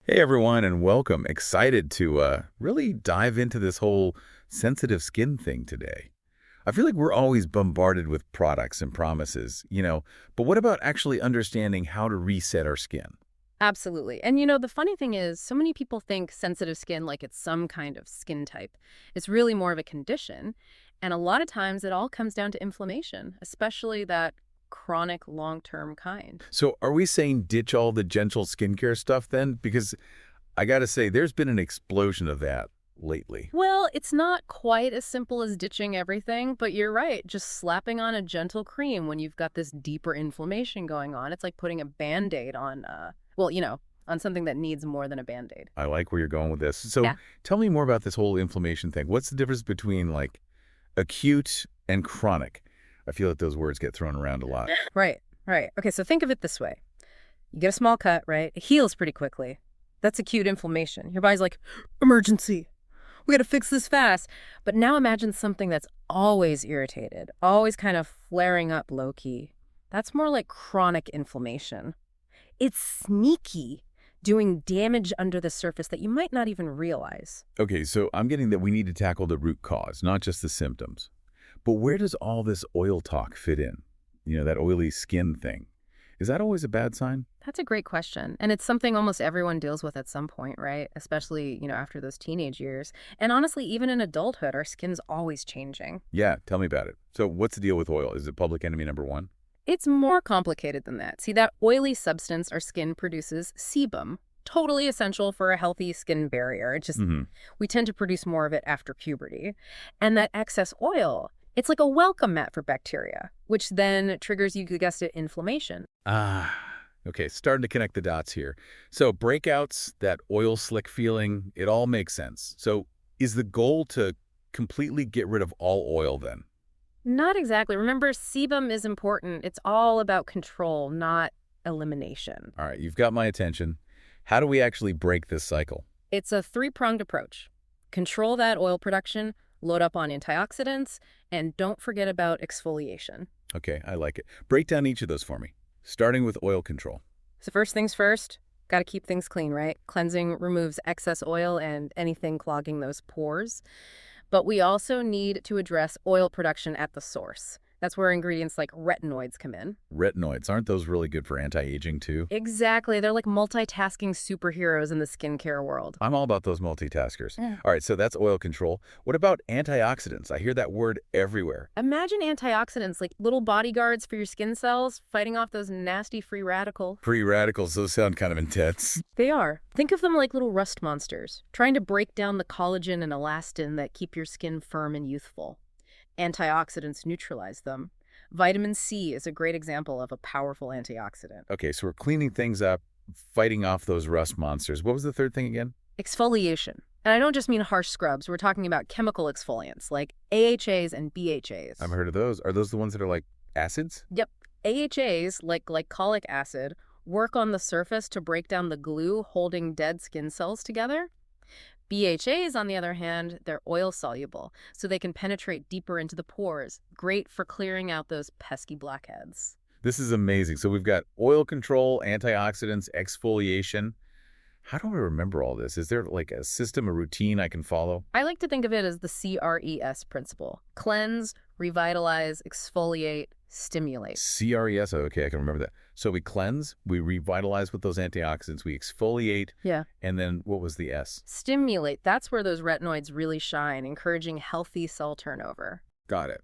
Hey everyone, and welcome. Excited to really dive into this whole sensitive skin thing today. I feel like we're always bombarded with products and promises, but what about actually understanding how to reset our skin? Absolutely. And the funny thing is, so many people think sensitive skin like it's some kind of skin type. It's really more of a condition. And a lot of times it all comes down to inflammation, especially that chronic long-term kind. So, are we saying ditch all the gentle skincare stuff then? Because I gotta say, there's been an explosion of that lately. Well, it's not quite as simple as ditching everything, but you're right. Just slapping on a gentle cream when you've got this deeper inflammation going on. It's like putting a Band-Aid on, on something that needs more than a Band-Aid. I like where you're going with this. So, Yeah. tell me more about this whole inflammation thing. What's the difference between like acute and chronic? I feel like those words get thrown around a lot. Right, right. Okay, so think of it this way. You get a small cut, right? It heals pretty quickly. That's acute inflammation. Your body's like, emergency. We got to fix this fast. But now imagine something that's always irritated, always kind of flaring up low key. That's more like chronic inflammation. It's sneaky, doing damage under the surface that you might not even realize. Okay, so I'm getting that we need to tackle the root cause, not just the symptoms. But where does all this oil talk fit in? That oily skin thing. Is that always a bad sign? That's a great question. And it's something almost everyone deals with at some point, right? Especially, after those teenage years. And honestly, even in adulthood, our skin's always changing. Yeah, tell me about it. So what's the deal with oil? Is it public enemy number one? It's more complicated than that. See, that oily substance our skin produces, sebum, totally essential for a healthy skin barrier. Mm-hmm. We tend to produce more of it after puberty. And that excess oil, it's like a welcome mat for bacteria, which then triggers, you guessed it, inflammation. Ah, okay, starting to connect the dots here. So breakouts, that oil slick feeling, it all makes sense. So is the goal to completely get rid of all oil then? Not exactly. Remember, sebum is important. It's all about control, not elimination. All right, you've got my attention. How do we actually break this cycle? It's a three-pronged approach. Control that oil production, load up on antioxidants, and don't forget about exfoliation. Okay, I like it. Break down each of those for me, starting with oil control. So first things first, got to keep things clean, right? Cleansing removes excess oil and anything clogging those pores. But we also need to address oil production at the source. That's where ingredients like retinoids come in. Retinoids, aren't those really good for anti-aging too? Exactly. They're like multitasking superheroes in the skincare world. I'm all about those multitaskers. Yeah. All right, so that's oil control. What about antioxidants? I hear that word everywhere. Imagine antioxidants like little bodyguards for your skin cells, fighting off those nasty free radicals. Free radicals, those sound kind of intense. They are. Think of them like little rust monsters, trying to break down the collagen and elastin that keep your skin firm and youthful. Antioxidants neutralize them. Vitamin C is a great example of a powerful antioxidant. Okay, so we're cleaning things up, fighting off those rust monsters. What was the third thing again? Exfoliation. And I don't just mean harsh scrubs. We're talking about chemical exfoliants like AHAs and BHAs. I've heard of those. Are those the ones that are like acids? Yep. AHAs, like glycolic acid, work on the surface to break down the glue holding dead skin cells together. BHAs, on the other hand, they're oil-soluble, so they can penetrate deeper into the pores. Great for clearing out those pesky blackheads. This is amazing. So we've got oil control, antioxidants, exfoliation. How do I remember all this? Is there like a system, a routine I can follow? I like to think of it as the CRES principle. Cleanse, revitalize, exfoliate, stimulate. CRES, okay, I can remember that. So we cleanse, we revitalize with those antioxidants, we exfoliate, Yeah. and then what was the S? Stimulate, that's where those retinoids really shine, encouraging healthy cell turnover. Got it.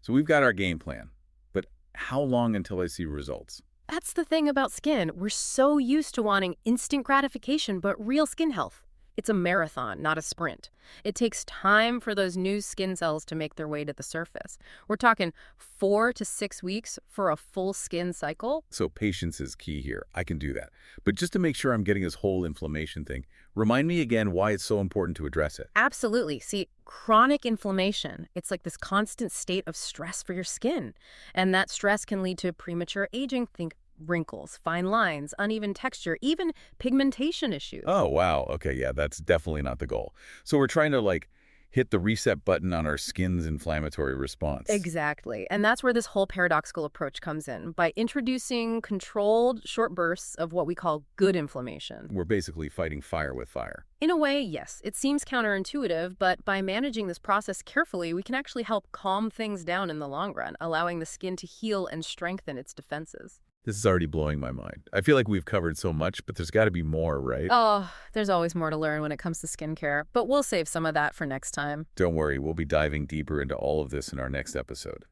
So we've got our game plan, but how long until I see results? That's the thing about skin. We're so used to wanting instant gratification, but real skin health. It's a marathon, not a sprint. It takes time for those new skin cells to make their way to the surface. We're talking 4 to 6 weeks for a full skin cycle. So patience is key here. I can do that. But just to make sure I'm getting this whole inflammation thing, remind me again why it's so important to address it. Absolutely. See, chronic inflammation, it's like this constant state of stress for your skin. And that stress can lead to premature aging. Think wrinkles, fine lines, uneven texture, even pigmentation issues. Oh, wow. Okay, yeah, that's definitely not the goal. So we're trying to like hit the reset button on our skin's inflammatory response. Exactly. And that's where this whole paradoxical approach comes in. By introducing controlled short bursts of what we call good inflammation. We're basically fighting fire with fire. In a way, yes, it seems counterintuitive, but by managing this process carefully, we can actually help calm things down in the long run, allowing the skin to heal and strengthen its defenses. This is already blowing my mind. I feel like we've covered so much, but there's got to be more, right? Oh, there's always more to learn when it comes to skincare, but we'll save some of that for next time. Don't worry, we'll be diving deeper into all of this in our next episode.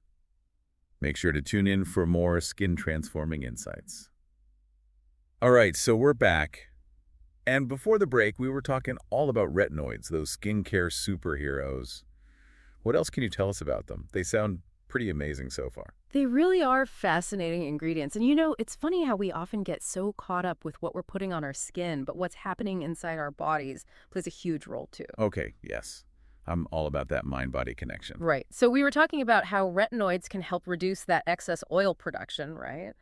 Make sure to tune in for more skin-transforming insights. All right, so we're back. And before the break, we were talking all about retinoids, those skincare superheroes. What else can you tell us about them? They sound pretty amazing so far. They really are fascinating ingredients. And it's funny how we often get so caught up with what we're putting on our skin, but what's happening inside our bodies plays a huge role too. Okay, yes. I'm all about that mind-body connection. Right. So we were talking about how retinoids can help reduce that excess oil production, right?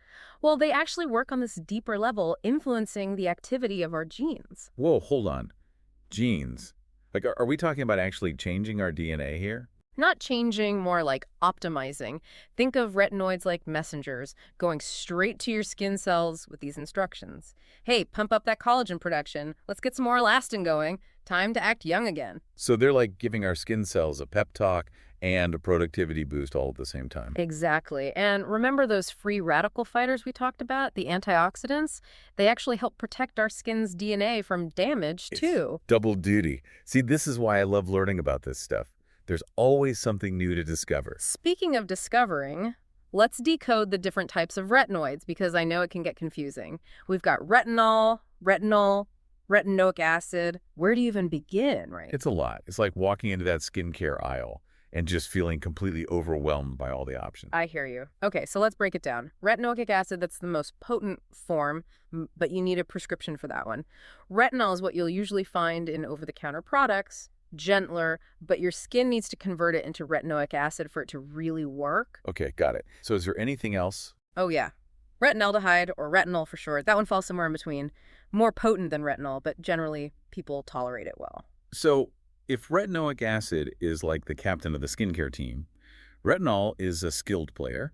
Well, they actually work on this deeper level, influencing the activity of our genes. Whoa, hold on. Genes? Like, are we talking about actually changing our DNA here? Not changing, more like optimizing. Think of retinoids like messengers going straight to your skin cells with these instructions. Hey, pump up that collagen production. Let's get some more elastin going. Time to act young again. So they're like giving our skin cells a pep talk and a productivity boost all at the same time. Exactly. And remember those free radical fighters we talked about, the antioxidants? They actually help protect our skin's DNA from damage, too. It's double duty. See, this is why I love learning about this stuff. There's always something new to discover. Speaking of discovering, let's decode the different types of retinoids because I know it can get confusing. We've got retinol, retinoic acid. Where do you even begin, right? It's a lot. It's like walking into that skincare aisle and just feeling completely overwhelmed by all the options. I hear you. Okay, so let's break it down. Retinoic acid, that's the most potent form, but you need a prescription for that one. Retinol is what you'll usually find in over-the-counter products. Gentler, but your skin needs to convert it into retinoic acid for it to really work. Okay, got it. So is there anything else? Oh, yeah. Retinaldehyde, or retinol for short, that one falls somewhere in between. More potent than retinol, but generally people tolerate it well. So if retinoic acid is like the captain of the skincare team, retinol is a skilled player,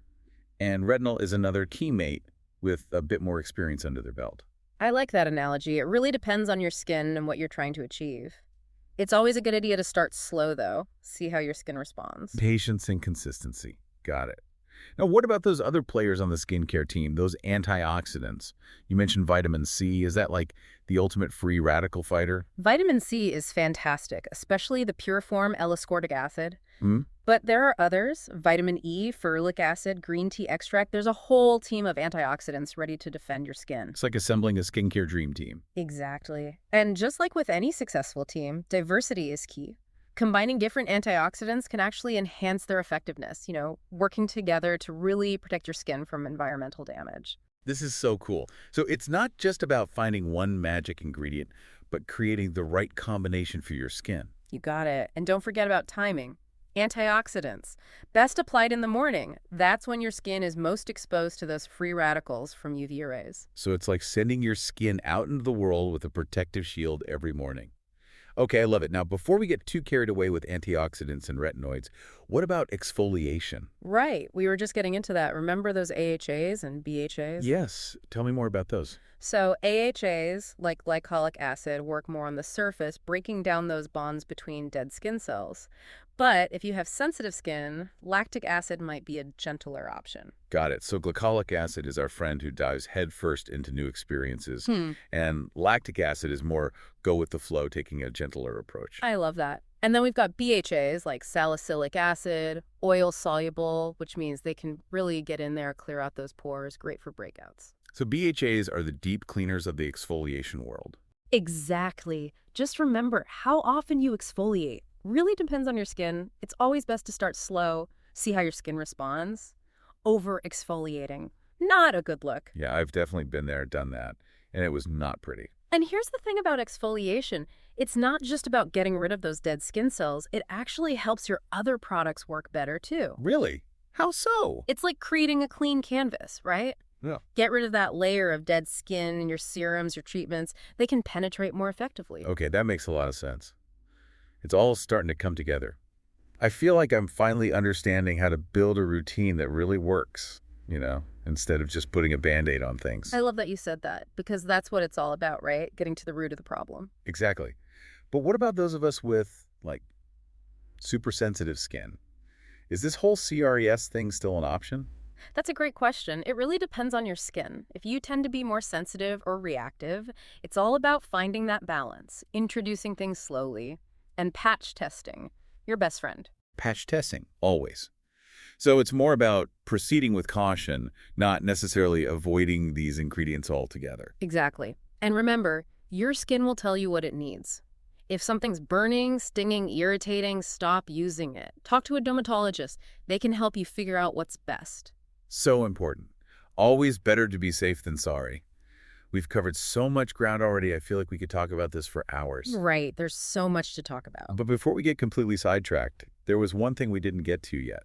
and retinol is another teammate with a bit more experience under their belt. I like that analogy. It really depends on your skin and what you're trying to achieve. It's always a good idea to start slow, though. See how your skin responds. Patience and consistency. Got it. Now, what about those other players on the skincare team, those antioxidants? You mentioned vitamin C. Is that like the ultimate free radical fighter? Vitamin C is fantastic, especially the pure form L-ascorbic acid. Hmm? But there are others, vitamin E, ferulic acid, green tea extract. There's a whole team of antioxidants ready to defend your skin. It's like assembling a skincare dream team. Exactly. And just like with any successful team, diversity is key. Combining different antioxidants can actually enhance their effectiveness, working together to really protect your skin from environmental damage. This is so cool. So it's not just about finding one magic ingredient, but creating the right combination for your skin. You got it. And don't forget about timing. Antioxidants. Best applied in the morning. That's when your skin is most exposed to those free radicals from UV rays. So it's like sending your skin out into the world with a protective shield every morning. Okay, I love it. Now, before we get too carried away with antioxidants and retinoids, what about exfoliation? Right. We were just getting into that. Remember those AHAs and BHAs? Yes. Tell me more about those. So AHAs, like glycolic acid, work more on the surface, breaking down those bonds between dead skin cells. But if you have sensitive skin, lactic acid might be a gentler option. Got it. So glycolic acid is our friend who dives headfirst into new experiences. Hmm. And lactic acid is more go with the flow, taking a gentler approach. I love that. And then we've got BHAs like salicylic acid, oil soluble, which means they can really get in there, clear out those pores, great for breakouts. So BHAs are the deep cleaners of the exfoliation world. Exactly. Just remember how often you exfoliate. Really depends on your skin. It's always best to start slow, see how your skin responds. Over exfoliating, not a good look. Yeah, I've definitely been there, done that, and it was not pretty. And here's the thing about exfoliation. It's not just about getting rid of those dead skin cells. It actually helps your other products work better, too. Really? How so? It's like creating a clean canvas, right? Yeah. Get rid of that layer of dead skin and your serums, your treatments. They can penetrate more effectively. Okay, that makes a lot of sense. It's all starting to come together. I feel like I'm finally understanding how to build a routine that really works, instead of just putting a Band-Aid on things. I love that you said that because that's what it's all about, right? Getting to the root of the problem. Exactly. But what about those of us with, like, super sensitive skin? Is this whole CRES thing still an option? That's a great question. It really depends on your skin. If you tend to be more sensitive or reactive, it's all about finding that balance, introducing things slowly, and patch testing, your best friend. Patch testing, always. So it's more about proceeding with caution, not necessarily avoiding these ingredients altogether. Exactly. And remember, your skin will tell you what it needs. If something's burning, stinging, irritating, stop using it. Talk to a dermatologist. They can help you figure out what's best. So important. Always better to be safe than sorry. We've covered so much ground already, I feel like we could talk about this for hours. Right, there's so much to talk about. But before we get completely sidetracked, there was one thing we didn't get to yet.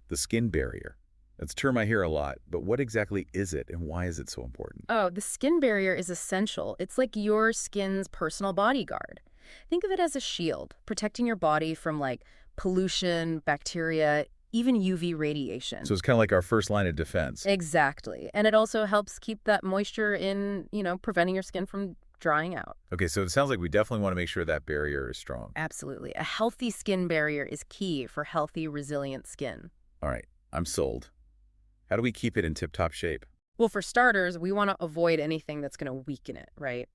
The skin barrier. That's a term I hear a lot, but what exactly is it and why is it so important? Oh, the skin barrier is essential. It's like your skin's personal bodyguard. Think of it as a shield, protecting your body from pollution, bacteria, even UV radiation. So it's kind of like our first line of defense. Exactly. And it also helps keep that moisture in, preventing your skin from drying out. Okay, so it sounds like we definitely want to make sure that barrier is strong. Absolutely. A healthy skin barrier is key for healthy, resilient skin. All right, I'm sold. How do we keep it in tip-top shape? Well, for starters, we want to avoid anything that's going to weaken it, right?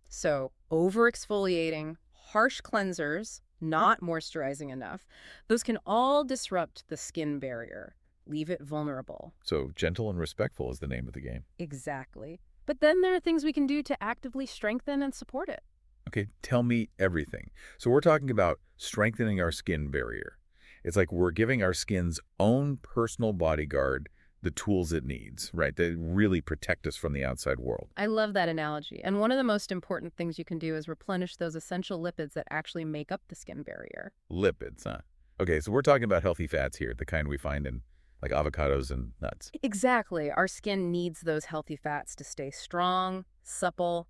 So over-exfoliating, harsh cleansers, not moisturizing enough, those can all disrupt the skin barrier, leave it vulnerable. So gentle and respectful is the name of the game. Exactly. But then there are things we can do to actively strengthen and support it. Okay, tell me everything. So we're talking about strengthening our skin barrier. It's like we're giving our skin's own personal bodyguard the tools it needs, right? That really protect us from the outside world. I love that analogy. And one of the most important things you can do is replenish those essential lipids that actually make up the skin barrier. Lipids, huh? Okay, so we're talking about healthy fats here, the kind we find in like avocados and nuts. Exactly. Our skin needs those healthy fats to stay strong, supple.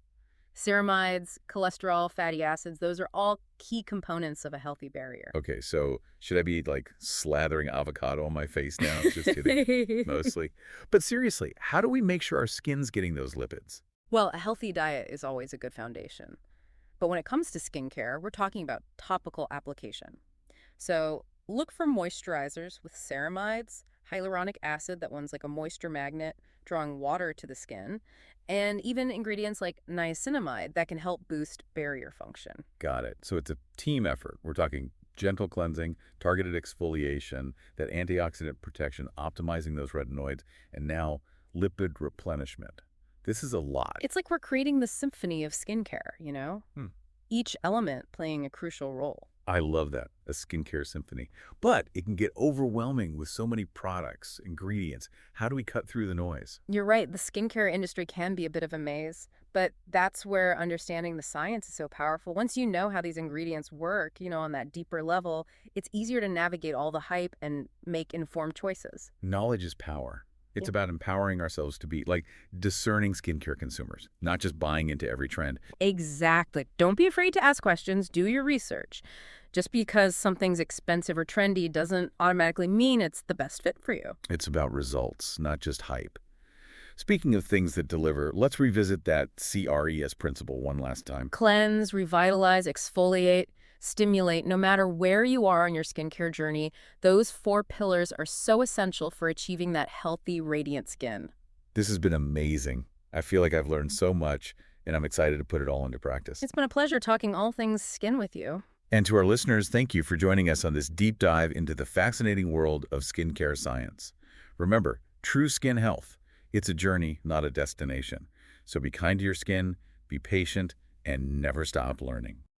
Ceramides, cholesterol, fatty acids, those are all key components of a healthy barrier. Okay, so should I be like slathering avocado on my face now? Just kidding, mostly. But seriously, how do we make sure our skin's getting those lipids? Well, a healthy diet is always a good foundation. But when it comes to skincare, we're talking about topical application. So look for moisturizers with ceramides, hyaluronic acid, that one's like a moisture magnet, drawing water to the skin, and even ingredients like niacinamide that can help boost barrier function. Got it. So it's a team effort. We're talking gentle cleansing, targeted exfoliation, that antioxidant protection, optimizing those retinoids, and now lipid replenishment. This is a lot. It's like we're creating the symphony of skincare. Each element playing a crucial role. I love that, a skincare symphony. But it can get overwhelming with so many products, ingredients. How do we cut through the noise? You're right, the skincare industry can be a bit of a maze, but that's where understanding the science is so powerful. Once you know how these ingredients work, on that deeper level, it's easier to navigate all the hype and make informed choices. Knowledge is power. It's Yeah. about empowering ourselves to be like discerning skincare consumers, not just buying into every trend. Exactly. Don't be afraid to ask questions. Do your research. Just because something's expensive or trendy doesn't automatically mean it's the best fit for you. It's about results, not just hype. Speaking of things that deliver, let's revisit that CRES principle one last time. Cleanse, revitalize, exfoliate, stimulate. No matter where you are on your skincare journey, those 4 pillars are so essential for achieving that healthy, radiant skin. This has been amazing. I feel like I've learned so much, and I'm excited to put it all into practice. It's been a pleasure talking all things skin with you. And to our listeners, thank you for joining us on this deep dive into the fascinating world of skincare science. Remember, true skin health, it's a journey, not a destination. So be kind to your skin, be patient, and never stop learning.